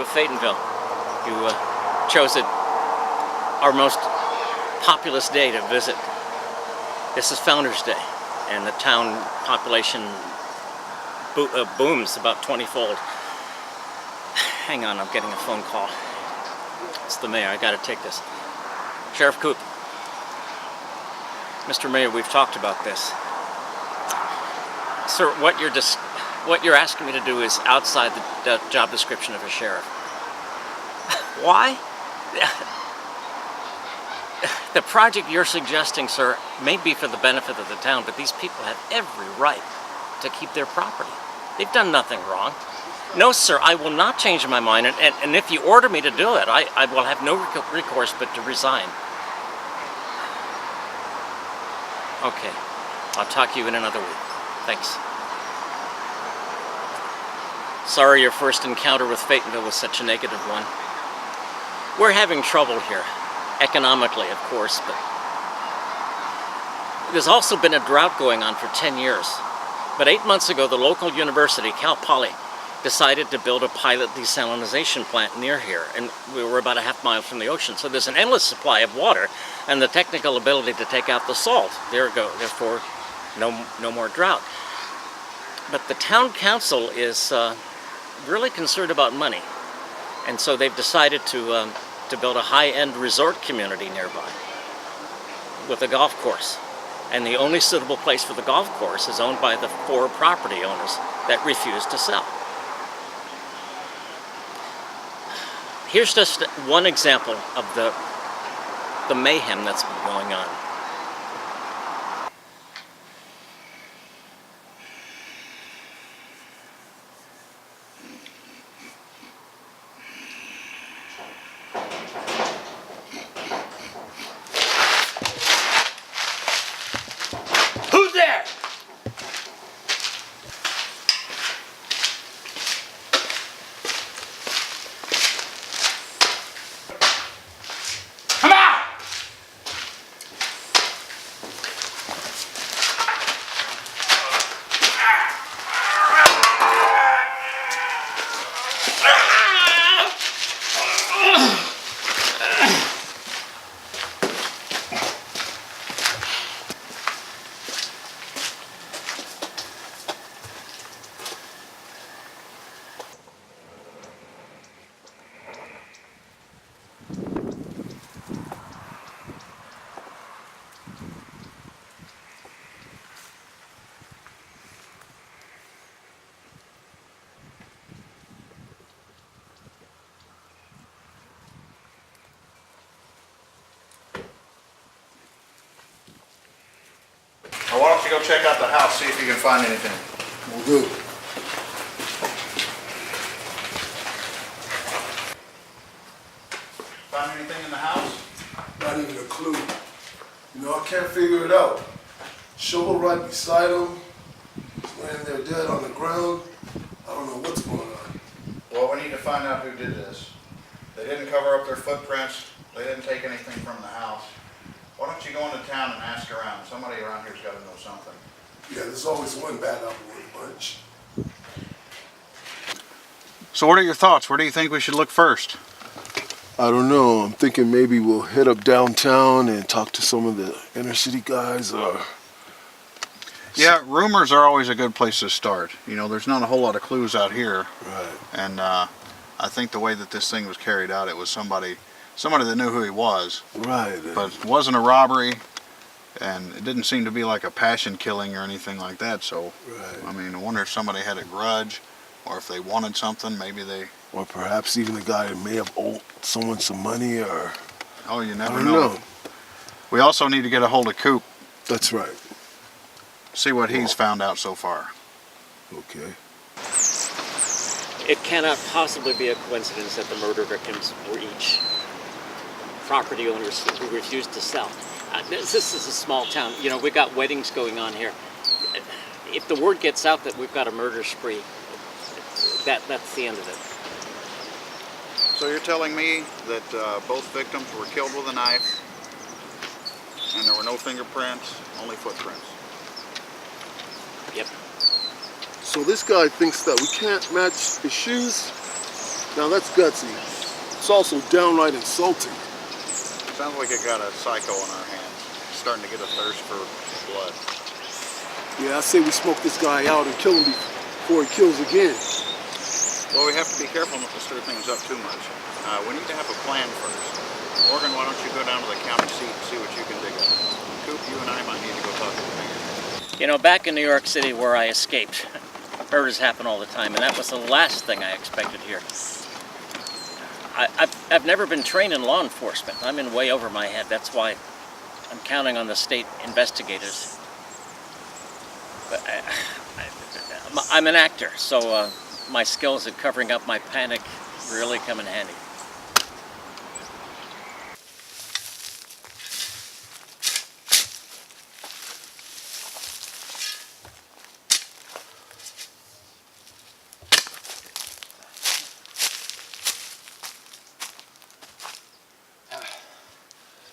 of Phaetonville. You chose our most populous day to visit. This is Founders Day, and the town population booms about 20-fold. Hang on, I'm getting a phone call. It's the mayor. I gotta take this. Sheriff Coop. Mr. Mayor, we've talked about this. Sir, what you're asking me to do is outside the job description of a sheriff. Why? The project you're suggesting, sir, may be for the benefit of the town, but these people have every right to keep their property. They've done nothing wrong. No, sir, I will not change my mind, and if you order me to do it, I will have no recourse but to resign. Okay, I'll talk to you in another week. Thanks. Sorry your first encounter with Phaetonville was such a negative one. We're having trouble here, economically, of course, but there's also been a drought going on for 10 years. But 8 months ago, the local university, Cal Poly, decided to build a pilot desalination plant near here, and we were about a half mile from the ocean. So there's an endless supply of water and the technical ability to take out the salt. Therefore, no more drought. But the town council is really concerned about money, and so they've decided to build a high-end resort community nearby with a golf course. And the only suitable place for the golf course is owned by the 4 property owners that refuse to sell. Here's just one example of the mayhem that's been going on. Who's there? Come out! Now why don't you go check out the house, see if you can find anything. Will do. Find anything in the house? Not even a clue. You know, I can't figure it out. Shovel right beside him, laying there dead on the ground. I don't know what's going on. Well, we need to find out who did this. They didn't cover up their footprints. They didn't take anything from the house. Why don't you go into town and ask around? Somebody around here's got to know something. Yeah, there's always one bad apple in the bunch. So what are your thoughts? Where do you think we should look first? I don't know. I'm thinking maybe we'll head up downtown and talk to some of the inner city guys or... Yeah, rumors are always a good place to start. You know, there's not a whole lot of clues out here. Right. And I think the way that this thing was carried out, it was somebody that knew who he was. Right. But it wasn't a robbery, and it didn't seem to be like a passion killing or anything like that. So, Right. I mean, I wonder if somebody had a grudge, or if they wanted something, maybe they... Or perhaps even the guy may have owed someone some money or... Oh, you I never don't know. know. We also need to get a hold of Coop, That's right. see what he's found out so far. Okay. It cannot possibly be a coincidence that the murder victims were each property owners who refused to sell. This is a small town. You know, we've got weddings going on here. If the word gets out that we've got a murder spree, that's the end of it. So you're telling me that both victims were killed with a knife, and there were no fingerprints, only footprints? Yep. So this guy thinks that we can't match his shoes? Now that's gutsy. It's also downright insulting. Sounds like it got a psycho on our hands, starting to get a thirst for blood. Yeah, I say we smoke this guy out and kill him before he kills again. Well, we have to be careful not to stir things up too much. We need to have a plan first. Morgan, why don't you go down to the county seat and see what you can dig up. Coop, you and I might need to go talk to the mayor. You know, back in New York City where I escaped, murders happen all the time, and that was the last thing I expected here. I've never been trained in law enforcement. I'm in way over my head. That's why I'm counting on the state investigators. But I'm an actor, so my skills at covering up my panic really come in handy.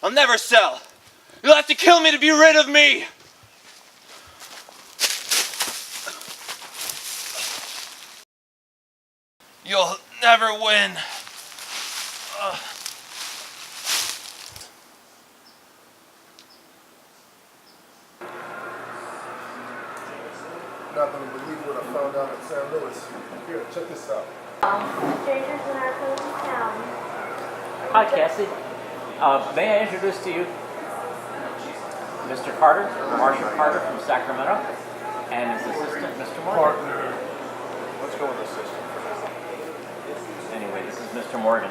I'll never sell. You'll have to kill me to be rid of me. You'll never win. Not gonna believe what I found out in San Luis. Here, check this out. Strangers in our cozy town. Hi, Cassie. May I introduce to you Mr. Carter, Marshall Carter from Sacramento, and his assistant, Mr. Morgan. Let's go with assistant for now. Anyway, this is Mr. Morgan.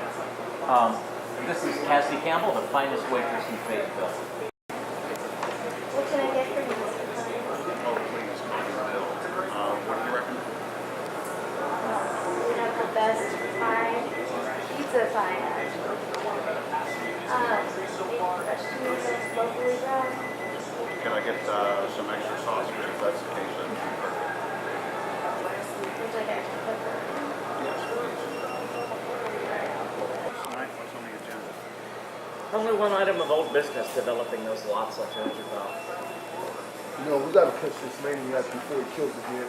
This is Cassie Campbell, the finest waitress in Phaetonville. What can I get for you, Mr. Carter? Oh, please, not your bill. What do you recommend? We have the best Thai pizza pie. Maybe fresh cheese that's locally grown. Can I get some extra sauce? Because if that's the case, that'd be perfect. Would you like extra pepper? Yes, please. Tonight, what's on the agenda? Only one item of old business, developing those lots I told you about. You know, we gotta catch this maniac before he kills again.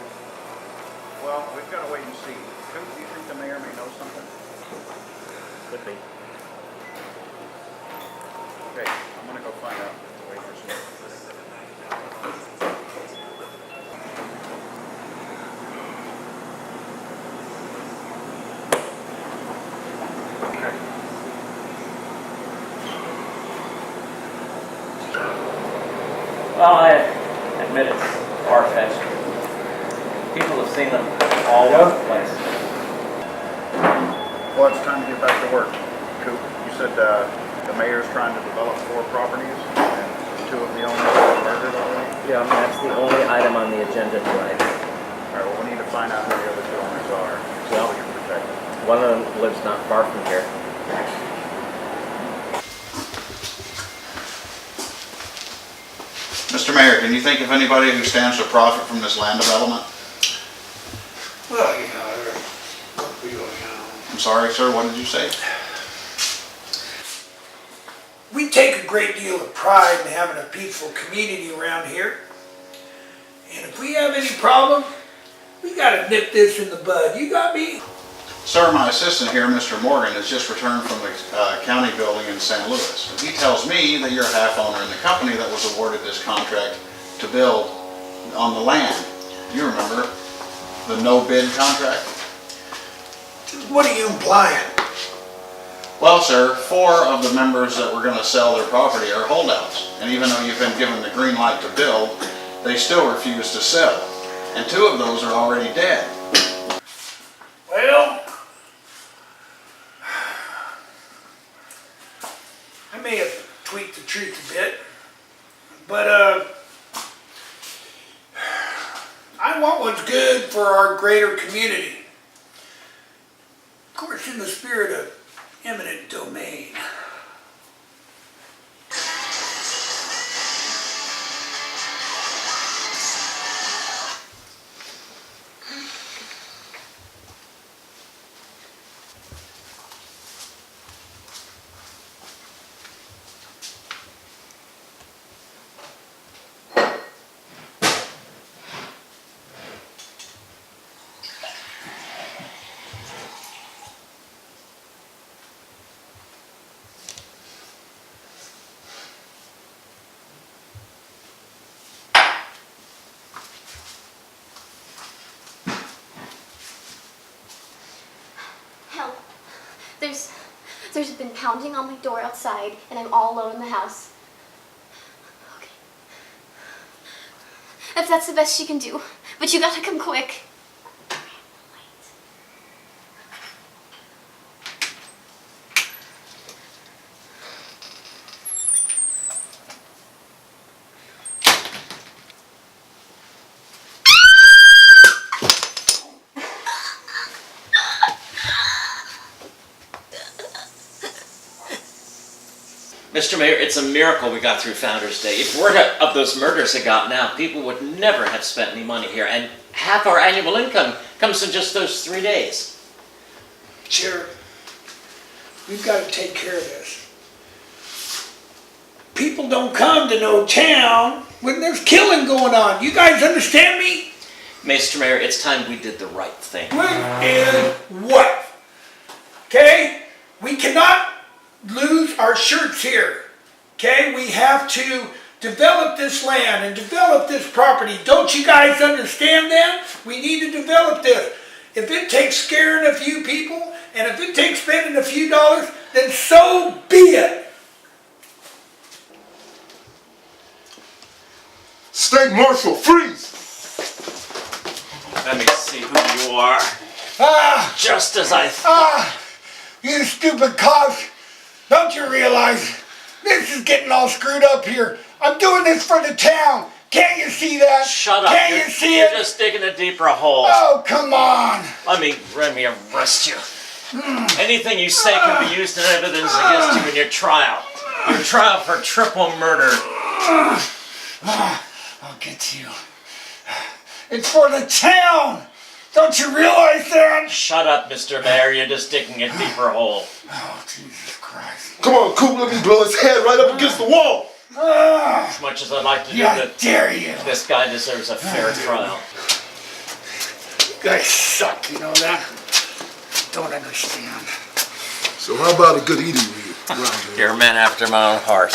Well, we've got to wait and see. Coop, do you think the mayor may know something? Could be. Okay, I'm gonna go find out. Wait for some. Well, I admit it's far-fetched. People have seen them all over the place. Well, it's time to get back to work. Coop, you said the mayor's trying to develop 4 properties, and 2 of the owners were murdered already? Yeah, that's the only item on the agenda tonight. All right, well, we need to find out who the other 2 owners are, so Well. we can protect them. One of them lives not far from here. Mr. Mayor, can you think of anybody who stands to profit from this land development? Well, you know, I'm sorry, sir, what did you say? We take a great deal of pride in having a peaceful community around here. And if we have any problem, we gotta nip this in the bud. You got me? Sir, my assistant here, Mr. Morgan, has just returned from the county building in San Luis. He tells me that you're a half owner in the company that was awarded this contract to build on the land. You remember the no-bid contract? What are you implying? Well, sir, 4 of the members that were going to sell their property are holdouts. And even though you've been given the green light to build, they still refuse to sell. And 2 of those are already dead. Well, I may have tweaked the truth a bit, but I want what's good for our greater community. Of course, in the spirit of eminent domain. There's been pounding on my door outside, and I'm all alone in the house. Okay. If that's the best you can do, but you gotta come quick. Mr. Mayor, it's a miracle we got through Founders Day. If word of those murders had gotten out, people would never have spent any money here, and half our annual income comes in just those 3 days. Sheriff, we've got to take care of this. People don't come to no town when there's killing going on. You guys understand me? Mr. Mayor, it's time we did the right thing. When is what? Okay? We cannot lose our shirts here. Okay? We have to develop this land and develop this property. Don't you guys understand that? We need to develop this. If it takes scaring a few people, and if it takes spending a few dollars, then so be it. State Marshal, freeze! Let me see who you are. Ah! Just as I thought. You stupid cops! Don't you realize this is getting all screwed up here? I'm doing this for the town. Can't you see that? Shut up. Can't you see You're it? just digging a deeper hole. Oh, come on. Let me arrest you. Anything you say can be used in evidence against you in your trial. Your trial for triple murder. I'll get you. It's for the town. Don't you realize that? Shut up, Mr. Mayor. You're just digging a deeper hole. Oh, Jesus Christ. Come on, Coop, let me blow his head right up against the wall. As much as I'd like to do How that, dare you? this guy deserves a fair trial. You guys suck, you know that? Don't understand. So how about a good eating meal around here? You're a man after my own heart.